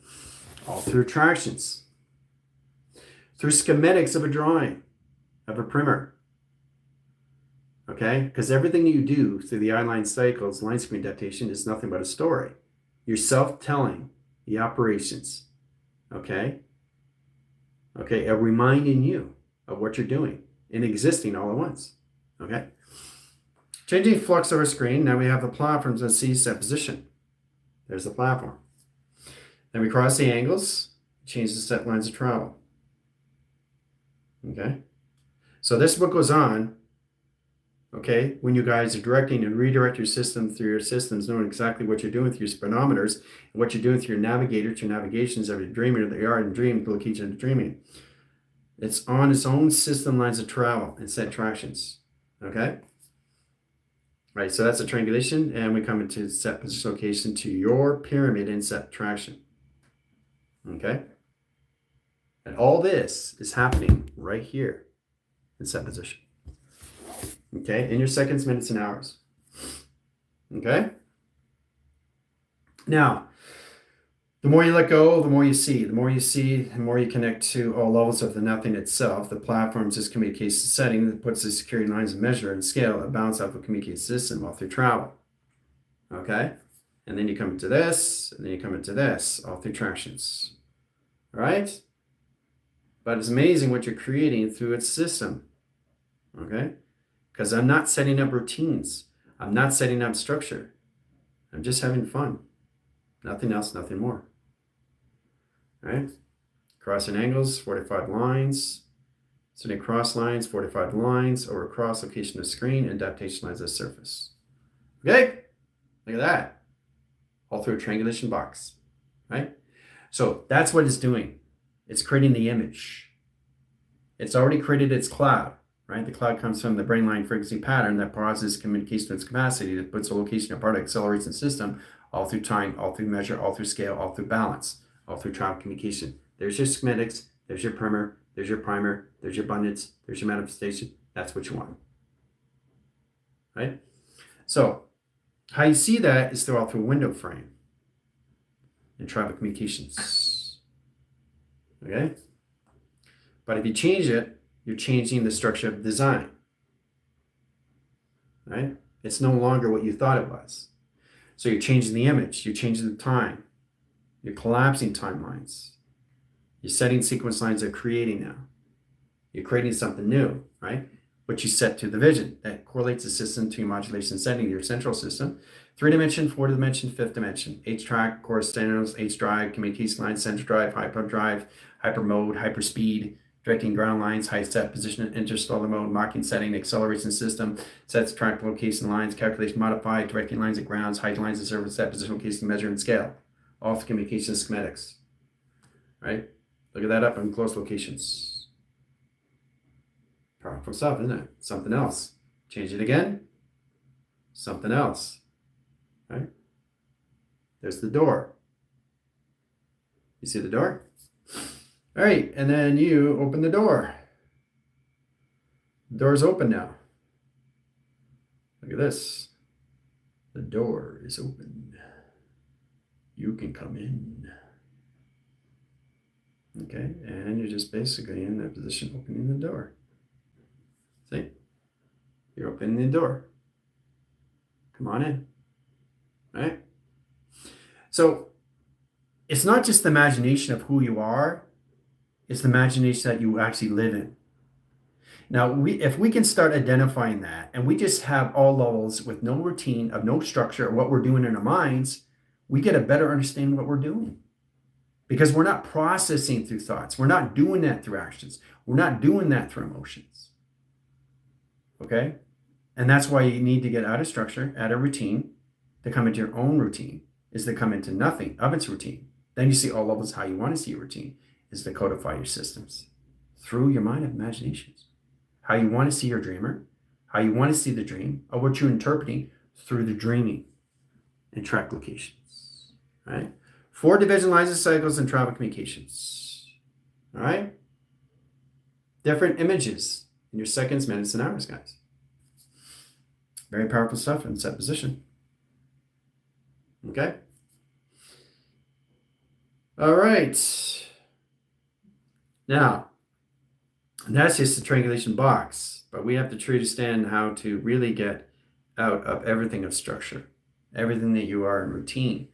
all through attractions, through schematics of a drawing, of a primer. Okay, because everything you do through the I-line cycles, line screen adaptation is nothing but a story. You're self-telling the operations. Okay, reminding you of what you're doing and existing all at once. Okay. Changing flux over screen, now we have the platforms and C set position. There's the platform. Then we cross the angles, change the set lines of travel. Okay? So this is what goes on, okay, when you guys are directing and redirect your system through your systems, knowing exactly what you're doing through your speedometers, and what you're doing through your navigators, your navigations of your dreaming, or the art and dream, the location of dreaming. It's on its own system lines of travel and set tractions. Okay? Right, so that's a triangulation, and we come into set position location to your pyramid in set traction. Okay? And all this is happening right here in set position. Okay, in your seconds, minutes, and hours. Okay? Now, The more you let go, the more you see. The more you see, the more you connect to all levels of the nothing itself. The platform is this communication setting that puts the security lines of measure and scale that bounce off a communication system all through travel. Okay? And then you come into this, and then you come into this, all through tractions. All right? But it's amazing what you're creating through its system. Okay? Because I'm not setting up routines. I'm not setting up structure. I'm just having fun. Nothing else, nothing more. All right? Crossing angles, 45 lines. Setting cross lines, 45 lines, over cross location of screen, adaptation lines of surface. Okay? Look at that. All through a triangulation box. Right? So that's what it's doing. It's creating the image. It's already created its cloud. Right? The cloud comes from the brain line frequency pattern that processes communication to its capacity, that puts a location apart, accelerates the system, all through time, all through measure, all through scale, all through balance, all through travel communication. There's your schematics, there's your primer, there's your abundance, there's your manifestation. That's what you want. Right? So how you see that is through window frame in tribal communications. Okay? But if you change it, you're changing the structure of design. Right? It's no longer what you thought it was. So you're changing the image, you're changing the time, you're collapsing timelines, you're setting sequence lines that are creating now. You're creating something new, right? What you set to the vision that correlates the system to your modulation setting, your central system. 3-dimension, 4-dimension, 5th dimension, H-track, core standards, H-drive, communication lines, central drive, hyper mode, hyper speed, directing ground lines, high set position, interstellar mode, marking setting, acceleration system, sets track location lines, calculation modified, directing lines at grounds, height lines of surface, set position location, measure and scale. All the communication schematics. Right? Look at that up in close locations. Powerful stuff, isn't it? Something else. Change it again. Something else. Right? There's the door. You see the door? All right, and then you open the door. The door's open now. Look at this. The door is open. You can come in. Okay, and you're just basically in that position opening the door. See? You're opening the door. Come on in. Right? So it's not just the imagination of who you are, it's the imagination that you actually live in. Now, if we can start identifying that, and we just have all levels with no routine, of no structure, of what we're doing in our minds, we get a better understanding of what we're doing. Because we're not processing through thoughts. We're not doing that through actions. We're not doing that through emotions. Okay? And that's why you need to get out of structure, out of routine, to come into your own routine, is to come into nothing of its routine. Then you see all levels how you want to see your routine, is to codify your systems through your mind of imaginations. How you want to see your dreamer, how you want to see the dream, or what you're interpreting through the dreaming and track locations. Right? 4 division lines of cycles and travel communications. All right? Different images in your seconds, minutes, and hours, guys. Very powerful stuff in set position. Okay? All right. Now, that's just the triangulation box, but we have to truly understand how to really get out of everything of structure, everything that you are in routine,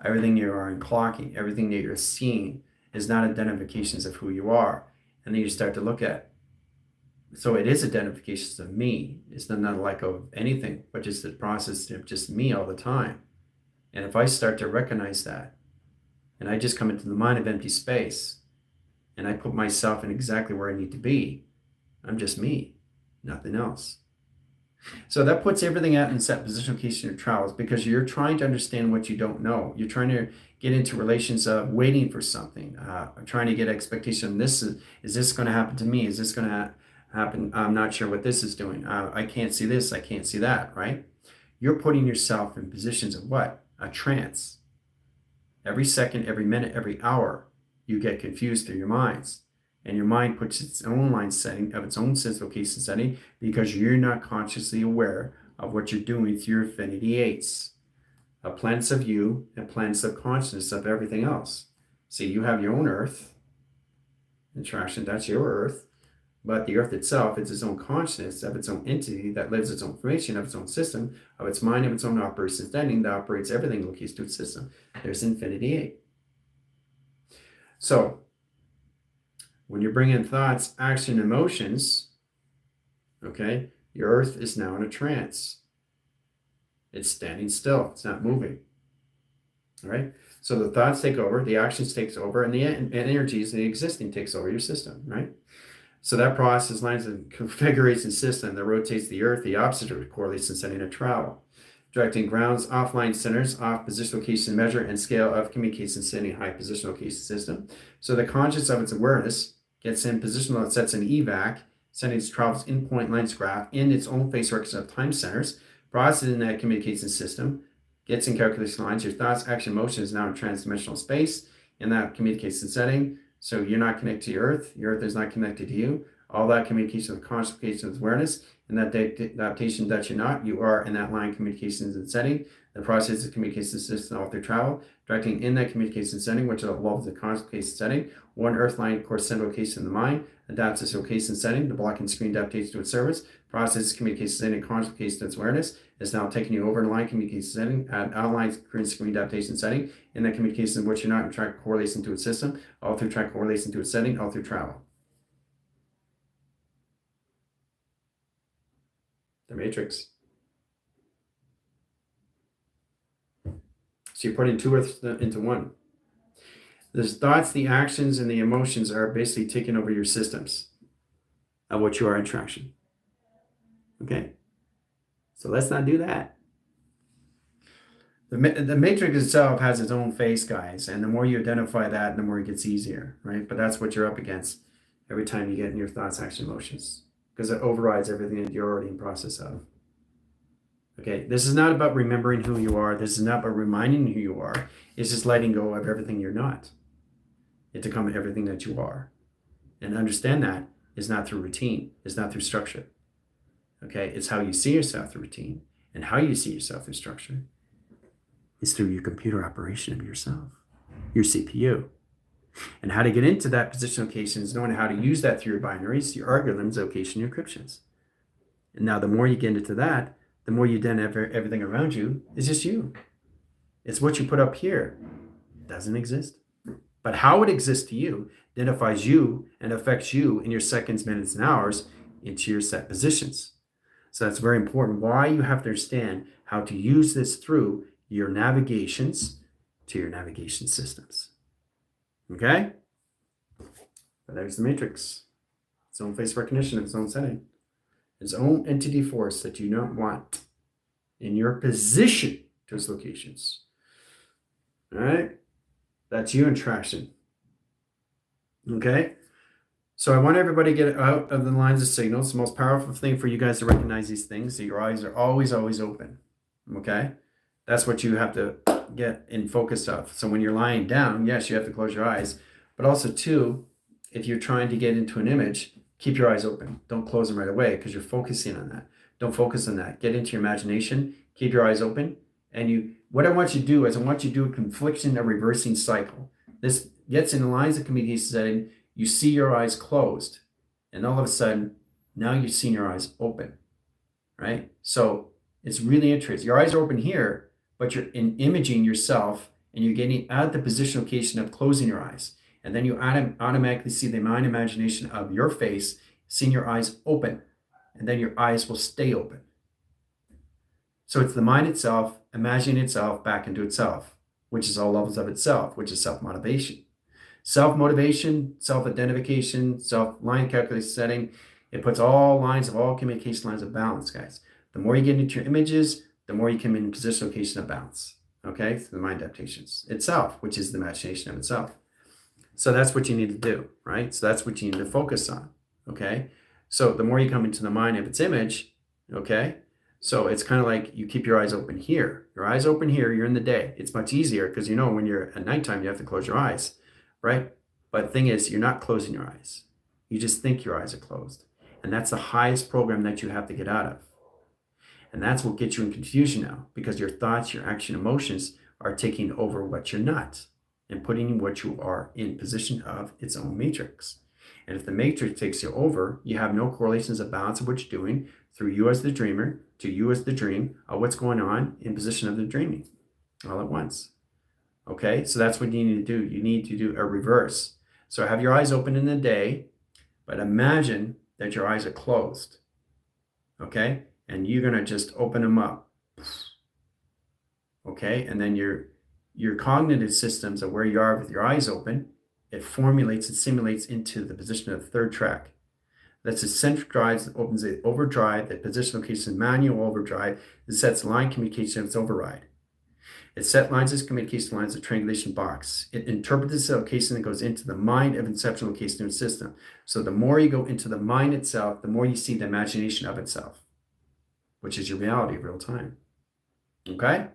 everything you are in clocking, everything that you're seeing is not identifications of who you are. And then you start to look at, so it is identifications of me. It's not like of anything, but just the process of just me all the time. And if I start to recognize that, and I just come into the mind of empty space, and I put myself in exactly where I need to be, I'm just me, nothing else. So that puts everything out in set position location of travels, because you're trying to understand what you don't know. You're trying to get into relations of waiting for something, trying to get expectation. Is this going to happen to me? Is this going to happen? I'm not sure what this is doing. I can't see this. I can't see that, right? You're putting yourself in positions of what? A trance. Every second, every minute, every hour, you get confused through your minds. And your mind puts its own line setting of its own sense location setting, because you're not consciously aware of what you're doing through your affinity 8s. a plane of you and plane of consciousness of everything else. See, you have your own earth, interaction, that's your earth. But the earth itself is its own consciousness of its own entity that lives its own information of its own system, of its mind, of its own operations, standing that operates everything locates to its system. There's infinity 8. So when you bring in thoughts, action, emotions, okay, your earth is now in a trance. It's standing still. It's not moving. All right. So the thoughts take over, the actions takes over, and the energies, the existing takes over your system, right? So that process lines and configurates the system that rotates the earth, the opposite of correlates in setting of travel, directing grounds, offline centers, off position, location, measure, and scale of communication, sending high position location system. So the conscious of its awareness gets in position, sets an evac, sending its travels in point lines graph in its own phase records of time centers, processing that communication system, gets in calculation lines, your thoughts, action, motion is now in transdimensional space in that communication setting. So you're not connected to your earth is not connected to you. All that communication with conscious communication with awareness, and that adaptation that you're not, you are in that line communications and setting. The process of communication system all through travel, directing in that communication setting, which involves the conscious communication setting. One earth line course center location in the mind, adapts its location setting, the blocking screen adaptation to its service, process communication setting, conscious communication to its awareness, is now taking you over in line communication setting, outlines screen adaptation setting, in that communication in which you're not in track correlation to its system, all through track correlation to its setting, all through travel. The matrix. So you're putting two earths into one. The thoughts, the actions, and the emotions are basically taking over your systems of what you are interaction. Okay? So let's not do that. The matrix itself has its own face, guys, and the more you identify that, the more it gets easier, right? But that's what you're up against every time you get in your thoughts, action, emotions, because it overrides everything that you're already in process of. Okay, this is not about remembering who you are. This is not about reminding who you are. It's just letting go of everything you're not. To become everything that you are. And understand that is not through routine. It's not through structure. Okay, it's how you see yourself through routine, and how you see yourself through structure is through your computer operation of yourself, your CPU. And how to get into that position location is knowing how to use that through your binaries, your algorithms, location, your encryptions. And now the more you get into that, the more you then have everything around you is just you. It's what you put up here. It doesn't exist. But how it exists to you identifies you and affects you in your seconds, minutes, and hours into your set positions. So that's very important. Why you have to understand how to use this through your navigations to your navigation systems. Okay? But there's the matrix. Its own face recognition, its own setting. Its own entity force that you don't want in your position to its locations. All right? That's you in traction. Okay? So I want everybody to get out of the lines of signals. The most powerful thing for you guys to recognize these things, so your eyes are always, always open. Okay? That's what you have to get in focus of. So when you're lying down, yes, you have to close your eyes. But also, too, if you're trying to get into an image, keep your eyes open. Don't close them right away because you're focusing on that. Don't focus on that. Get into your imagination. Keep your eyes open. And what I want you to do is I want you to do a confliction, a reversing cycle. This gets in the lines of communication setting. You see your eyes closed. And all of a sudden, now you've seen your eyes open. Right? So it's really interesting. Your eyes are open here, but you're imaging yourself and you're getting at the position location of closing your eyes. And then you automatically see the mind imagination of your face, seeing your eyes open. And then your eyes will stay open. So it's the mind itself, imagining itself back into itself, which is all levels of itself, which is self-motivation. Self-motivation, self-identification, self-line calculation setting. It puts all lines of all communication lines of balance, guys. The more you get into your images, the more you come in position location of balance. Okay? Through the mind adaptations itself, which is the imagination of itself. So that's what you need to do, right? So that's what you need to focus on, okay? So the more you come into the mind of its image, okay? So it's kind of like you keep your eyes open here. Your eyes open here, you're in the day. It's much easier because you know when you're at nighttime, you have to close your eyes, right? But the thing is, you're not closing your eyes. You just think your eyes are closed. And that's the highest program that you have to get out of. And that's what gets you in confusion now, because your thoughts, your action, emotions are taking over what you're not and putting what you are in position of its own matrix. And if the matrix takes you over, you have no correlations of balance of what you're doing through you as the dreamer to you as the dream of what's going on in position of the dreaming all at once. Okay, so that's what you need to do. You need to do a reverse. So have your eyes open in the day, but imagine that your eyes are closed. Okay, and you're going to just open them up. Okay, and then your cognitive systems of where you are with your eyes open, it formulates and simulates into the position of the third track. That's the central drive that opens the overdrive, that position location manual overdrive, that sets line communication of its override. It set lines as communication lines of triangulation box. It interprets this location that goes into the mind of inception location of the system. So the more you go into the mind itself, the more you see the imagination of itself, which is your reality of real time. Okay?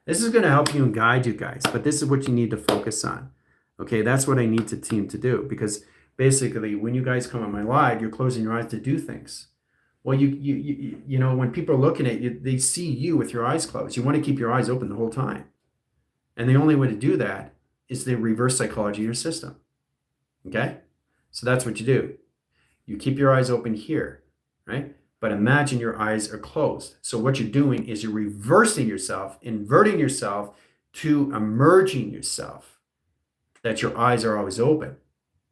This is going to help you and guide you guys, but this is what you need to focus on. Okay, that's what I need the team to do, because basically when you guys come on my live, you're closing your eyes to do things. Well, you know, when people are looking at you, they see you with your eyes closed. You want to keep your eyes open the whole time. And the only way to do that is the reverse psychology of your system. Okay? So that's what you do. You keep your eyes open here, right? But imagine your eyes are closed. So what you're doing is you're reversing yourself, inverting yourself to emerging yourself, that your eyes are always open.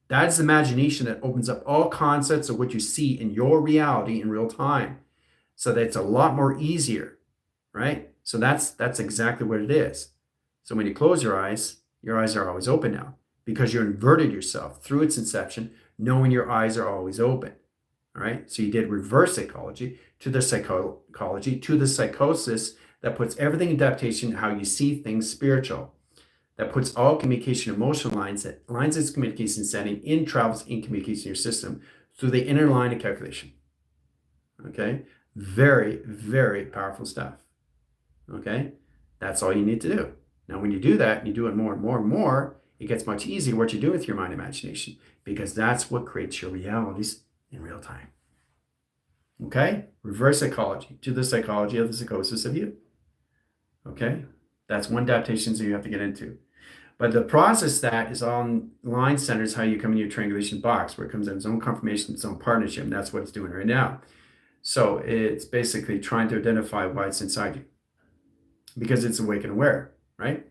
That's the imagination that opens up all concepts of what you see in your reality in real time. So that it's a lot more easier, right? So that's exactly what it is. So when you close your eyes are always open now, because you inverted yourself through its inception, knowing your eyes are always open. All right. So you did reverse psychology to the psychology, to the psychosis that puts everything in adaptation, how you see things spiritual. That puts all communication emotional lines, that lines its communication setting in travels in communication in your system through the inner line of calculation. Okay. Very, very powerful stuff. Okay. That's all you need to do. Now, when you do that, and you do it more and more and more, it gets much easier what you do with your mind imagination, because that's what creates your realities in real time. Okay? Reverse psychology to the psychology of the psychosis of you. Okay? That's one adaptation that you have to get into. But the process that is on line centers how you come in your triangulation box, where it comes in its own confirmation, its own partnership, and that's what it's doing right now. So it's basically trying to identify why it's inside you, because it's awake and aware, right?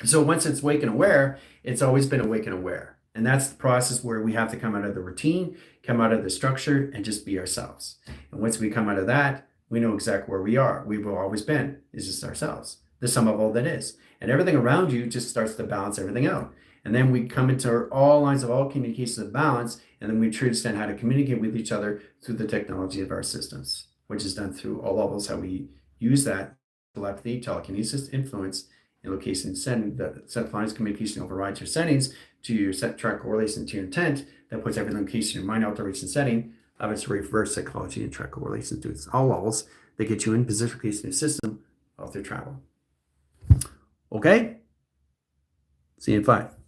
So once it's awake and aware, it's always been awake and aware. And that's the process where we have to come out of the routine, come out of the structure, and just be ourselves. And once we come out of that, we know exactly where we are. We've always been. It's just ourselves, the sum of all that is. And everything around you just starts to balance everything out. And then we come into all lines of all communications of balance, and then we truly understand how to communicate with each other through the technology of our systems, which is done through all levels, how we use that telepathy, telekinesis, influence, and location setting, that set lines communication overrides your settings to your set track correlation to your intent, that puts every location in mind alteration setting of its reverse psychology and track correlation to its all levels that get you in position location in the system all through travel. Okay? See you in 5.